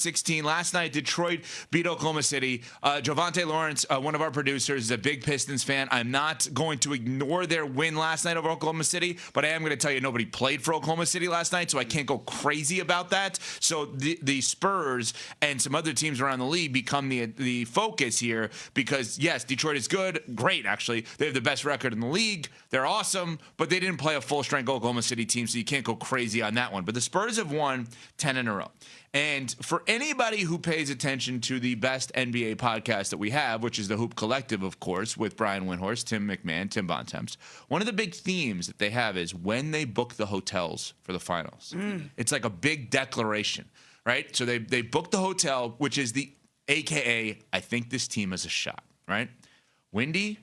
16. Last night, Detroit beat Oklahoma City. Javante Lawrence, one of our producers, is a big Pistons fan. I'm not going to ignore their win last night over Oklahoma City, but I am going to tell you nobody played for Oklahoma City last night, so I can't go crazy about that. So the Spurs and some other teams around the league become the focus here because, yes, Detroit is good. Great, actually. They have the best record in the league. They're awesome, but they didn't play a full-strength Oklahoma City team, so you can't go crazy on that one. But the Spurs have won 10 in a row. And for anybody who pays attention to the best NBA podcast that we have, which is the Hoop Collective, of course, with Brian Windhorst, Tim McMahon, Tim Bontemps, one of the big themes that they have is when they book the hotels for the finals. It's like a big declaration, right? So they book the hotel, which is the AKA, I think this team has a shot, right? Wendy,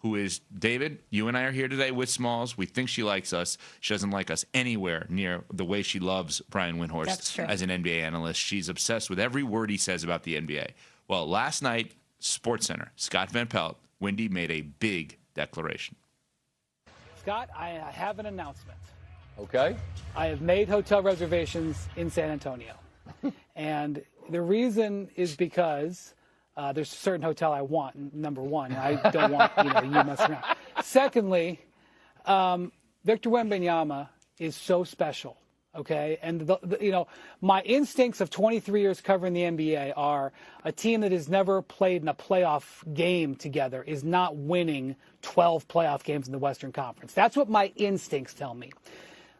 who is David, you and I are here today with Smalls. We think she likes us. She doesn't like us anywhere near the way she loves Brian Windhorst as an NBA analyst. She's obsessed with every word he says about the NBA. Well, last night, SportsCenter, Scott Van Pelt, Wendy made a big declaration. Scott, I have an announcement. Okay. I have made hotel reservations in San Antonio. And the reason is because there's a certain hotel I want, number one. I don't want you messing around. Secondly, Victor Wembanyama is so special, okay? And, my instincts of 23 years covering the NBA are a team that has never played in a playoff game together is not winning 12 playoff games in the Western Conference. That's what my instincts tell me.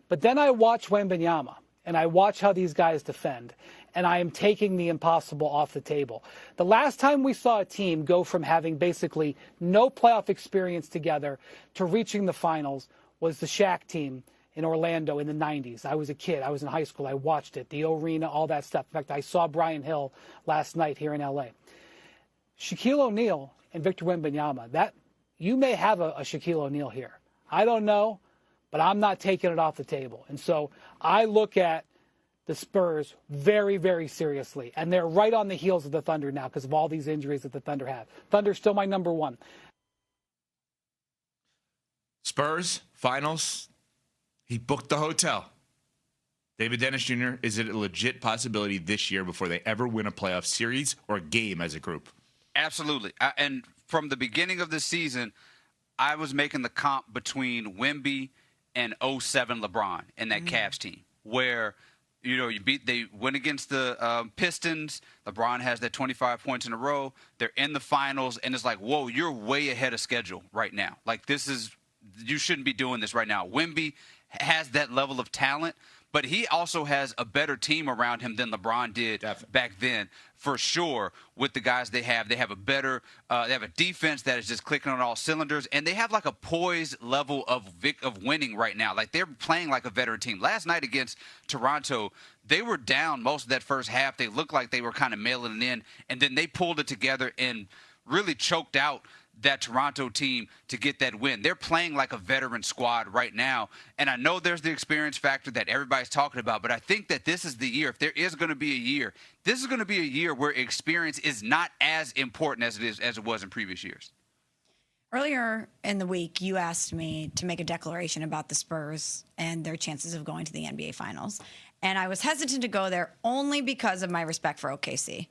But then I watch Wembanyama, and I watch how these guys defend, and I am taking the impossible off the table. The last time we saw a team go from having basically no playoff experience together to reaching the finals was the Shaq team in Orlando in the 90s. I was a kid. I was in high school. I watched it, the arena, all that stuff. In fact, I saw Brian Hill last night here in L.A. Shaquille O'Neal and Victor Wembanyama, you may have a Shaquille O'Neal here. I don't know, but I'm not taking it off the table. And so I look at the Spurs very, very seriously. And they're right on the heels of the Thunder now because of all these injuries that the Thunder have. Thunder's still my number one. Spurs, finals, he booked the hotel. David Dennis Jr., is it a legit possibility this year before they ever win a playoff series or a game as a group? Absolutely. And from the beginning of the season, I was making the comp between Wemby and 07 LeBron and that Cavs team where – they went against the Pistons. LeBron has that 25 points in a row. They're in the finals, and it's like, whoa, you're way ahead of schedule right now. Like, you shouldn't be doing this right now. Wemby has that level of talent, but he also has a better team around him than LeBron did back then, for sure. With the guys they have a better, they have a defense that is just clicking on all cylinders, and they have like a poised level of winning right now. Like they're playing like a veteran team. Last night against Toronto, they were down most of that first half. They looked like they were kind of mailing it in, and then they pulled it together and really choked out that Toronto team to get that win. They're playing like a veteran squad right now, and I know there's the experience factor that everybody's talking about, but I think that this is the year. If there is going to be a year, this is going to be a year where experience is not as important as it was in previous years. Earlier in the week, you asked me to make a declaration about the Spurs and their chances of going to the NBA Finals, and I was hesitant to go there only because of my respect for OKC.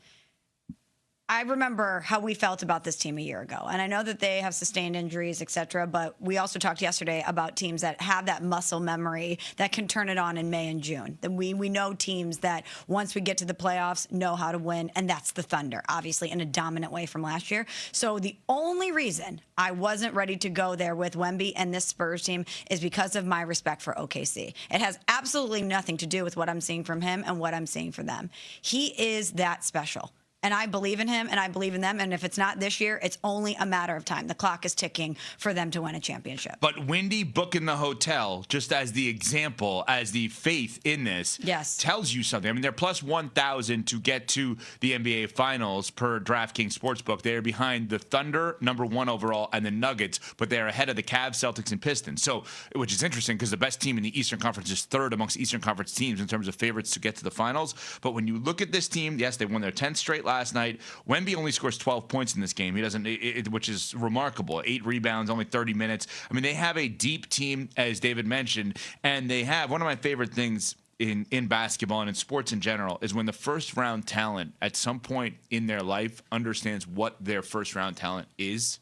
I remember how we felt about this team a year ago. And I know that they have sustained injuries, et cetera, but we also talked yesterday about teams that have that muscle memory that can turn it on in May and June. We know teams that once we get to the playoffs know how to win, and that's the Thunder, obviously in a dominant way from last year. So the only reason I wasn't ready to go there with Wemby and this Spurs team is because of my respect for OKC. It has absolutely nothing to do with what I'm seeing from him and what I'm seeing for them. He is that special. And I believe in him, and I believe in them. And if it's not this year, it's only a matter of time. The clock is ticking for them to win a championship. But Wendy booking the hotel, just as the example, as the faith in this, tells you something. I mean, they're plus 1,000 to get to the NBA Finals per DraftKings Sportsbook. They are behind the Thunder, number one overall, and the Nuggets, but they are ahead of the Cavs, Celtics, and Pistons. So, which is interesting because the best team in the Eastern Conference is third amongst Eastern Conference teams in terms of favorites to get to the finals. But when you look at this team, yes, they won their 10th straight last night. Wemby only scores 12 points in this game. He doesn't, which is remarkable. 8 rebounds, only 30 minutes. I mean, they have a deep team, as David mentioned, and they have one of my favorite things in basketball and in sports in general is when the first round talent at some point in their life understands what their first round talent is.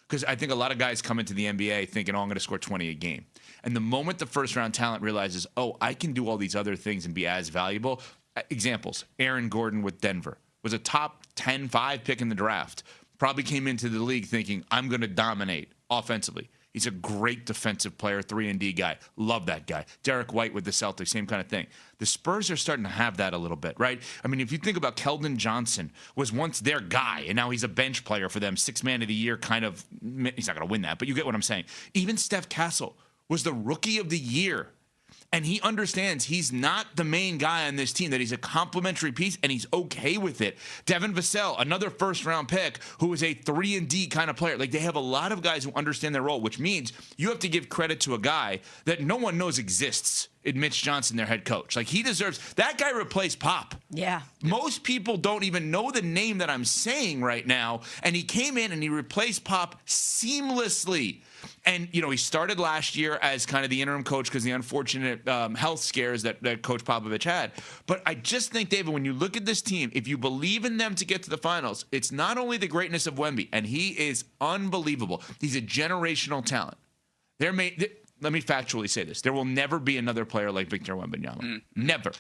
Because I think a lot of guys come into the NBA thinking, oh, I'm going to score 20 a game. And the moment the first round talent realizes, oh, I can do all these other things and be as valuable. Examples, Aaron Gordon with Denver was a top 10-5 pick in the draft. Probably came into the league thinking, I'm going to dominate offensively. He's a great defensive player, 3-and-D guy. Love that guy. Derek White with the Celtics, same kind of thing. The Spurs are starting to have that a little bit, right? I mean, if you think about Keldon Johnson was once their guy, and now he's a bench player for them, 6th man of the year kind of. He's not going to win that, but you get what I'm saying. Even Steph Castle was the rookie of the year. And he understands he's not the main guy on this team, that he's a complimentary piece, and he's okay with it. Devin Vassell, another first-round pick who is a 3-and-D kind of player. Like, they have a lot of guys who understand their role, which means you have to give credit to a guy that no one knows exists in Mitch Johnson, their head coach. Like, he deserves – that guy replaced Pop. Yeah. Most people don't even know the name that I'm saying right now, and he came in and he replaced Pop seamlessly. And, you know, he started last year as kind of the interim coach because the unfortunate health scares that Coach Popovich had. But I just think, David, when you look at this team, if you believe in them to get to the finals, it's not only the greatness of Wemby, and he is unbelievable. He's a generational talent. Let me factually say this. There will never be another player like Victor Wembanyama. Never.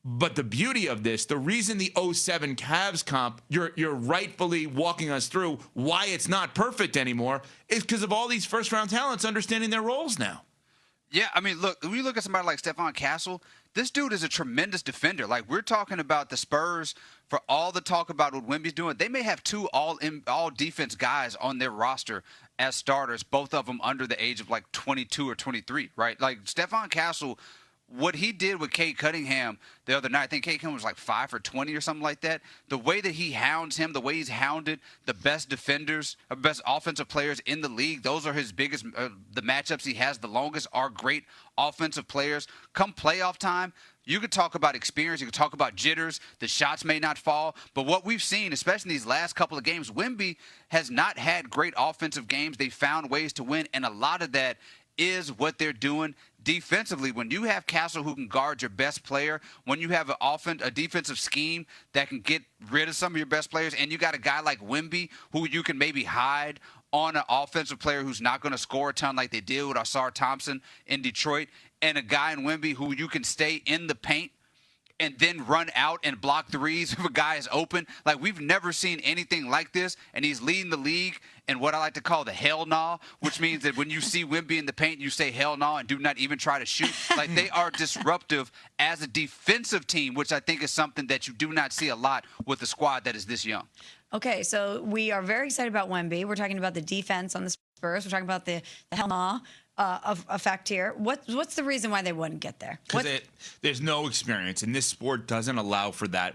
But the beauty of this, the reason the 07 Cavs comp, you're rightfully walking us through why it's not perfect anymore, is because of all these first-round talents understanding their roles now. Yeah, I mean, look, when you look at somebody like Stephon Castle, this dude is a tremendous defender. Like, we're talking about the Spurs, for all the talk about what Wemby's doing, they may have 2 all-defense guys on their roster as starters, both of them under the age of, like, 22 or 23, right? Like, Stephon Castle, what he did with Cade Cunningham the other night, I think Cade Cunningham was like 5 for 20 or something like that. The way that he hounds him, the way he's hounded the best defenders, best offensive players in the league, those are his biggest, the matchups he has the longest are great offensive players. Come playoff time, you could talk about experience, you could talk about jitters, the shots may not fall, but what we've seen, especially in these last couple of games, Wemby has not had great offensive games. They found ways to win, and a lot of that is what they're doing defensively. When you have Castle who can guard your best player, when you have a defensive scheme that can get rid of some of your best players, and you got a guy like Wemby who you can maybe hide on an offensive player who's not going to score a ton like they did with Ausar Thompson in Detroit, and a guy in Wemby who you can stay in the paint and then run out and block threes if a guy is open. Like, we've never seen anything like this, and he's leading the league in what I like to call the hell nah, which means that when you see Wemby in the paint, you say hell nah and do not even try to shoot. Like, they are disruptive as a defensive team, which I think is something that you do not see a lot with a squad that is this young. Okay, so we are very excited about Wemby. We're talking about the defense on the Spurs. We're talking about the hell nah effect here. What's the reason why they wouldn't get there? Because there's no experience, and this sport doesn't allow for that.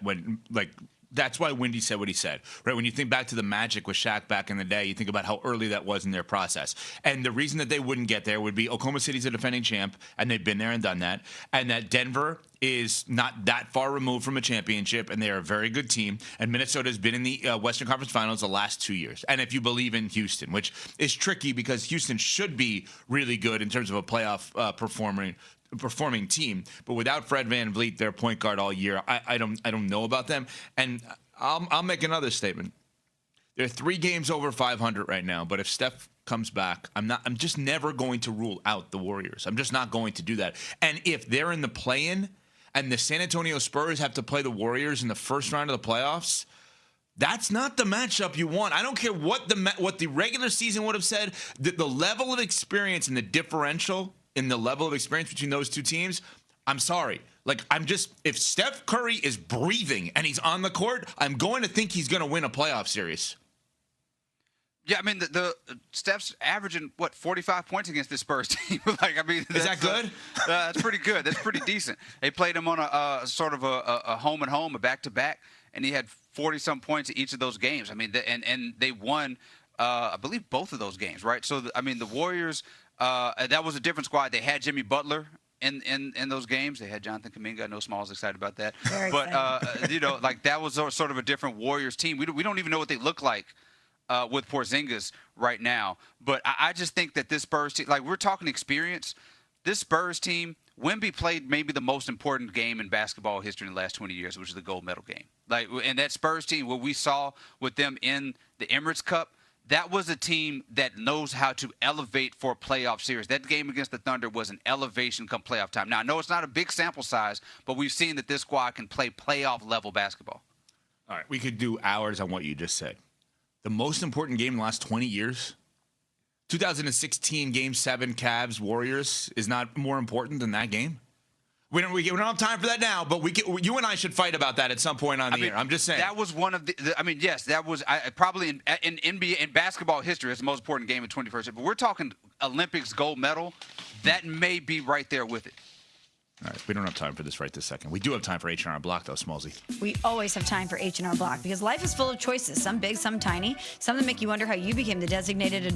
That's why Wendy said what he said, right? When you think back to the Magic with Shaq back in the day, you think about how early that was in their process. And the reason that they wouldn't get there would be Oklahoma City's a defending champ, and they've been there and done that, and that Denver is not that far removed from a championship, and they are a very good team, and Minnesota's been in the Western Conference Finals the last 2 years. And if you believe in Houston, which is tricky because Houston should be really good in terms of a playoff performing team, but without Fred VanVleet, their point guard all year, I don't know about them. And I'll make another statement. They're 3 games over 500 right now, but if Steph comes back, I'm just never going to rule out the Warriors. I'm just not going to do that. And if they're in the play-in and the San Antonio Spurs have to play the Warriors in the first round of the playoffs, that's not the matchup you want. I don't care what the regular season would have said. The level of experience and the differential in the level of experience between those two teams, I'm sorry. Like, if Steph Curry is breathing and he's on the court, I'm going to think he's going to win a playoff series. Yeah, I mean, the Steph's averaging, 45 points against this Spurs team. Is that good? That's pretty good. That's pretty decent. They played him on a sort of a home and home, a back-to-back, and he had 40-some points in each of those games. I mean, and they won, I believe, both of those games, right? So, the Warriors, that was a different squad. They had Jimmy Butler in those games. They had Jonathan Kuminga. I know Small's excited about that. But, that was sort of a different Warriors team. We don't even know what they look like with Porzingis right now. But I just think that this Spurs team, we're talking experience, this Spurs team Wemby played maybe the most important game in basketball history in the last 20 years, which is the gold medal game. Like, and that Spurs team, what we saw with them in the Emirates Cup, that was a team that knows how to elevate for a playoff series. That game against the Thunder was an elevation come playoff time. Now, I know it's not a big sample size, but we've seen that this squad can play playoff-level basketball. All right, we could do hours on what you just said. The most important game in the last 20 years, 2016 Game 7 Cavs-Warriors, is not more important than that game? We don't have time for that now, but you and I should fight about that at some point on the air. I'm just saying. That was one of yes, that was probably in NBA in basketball history, it's the most important game in 21st century. But we're talking Olympics gold medal. That may be right there with it. All right, we don't have time for this right this second. We do have time for H&R Block, though, Smallsy. We always have time for H&R Block because life is full of choices, some big, some tiny, some that make you wonder how you became the designated adult.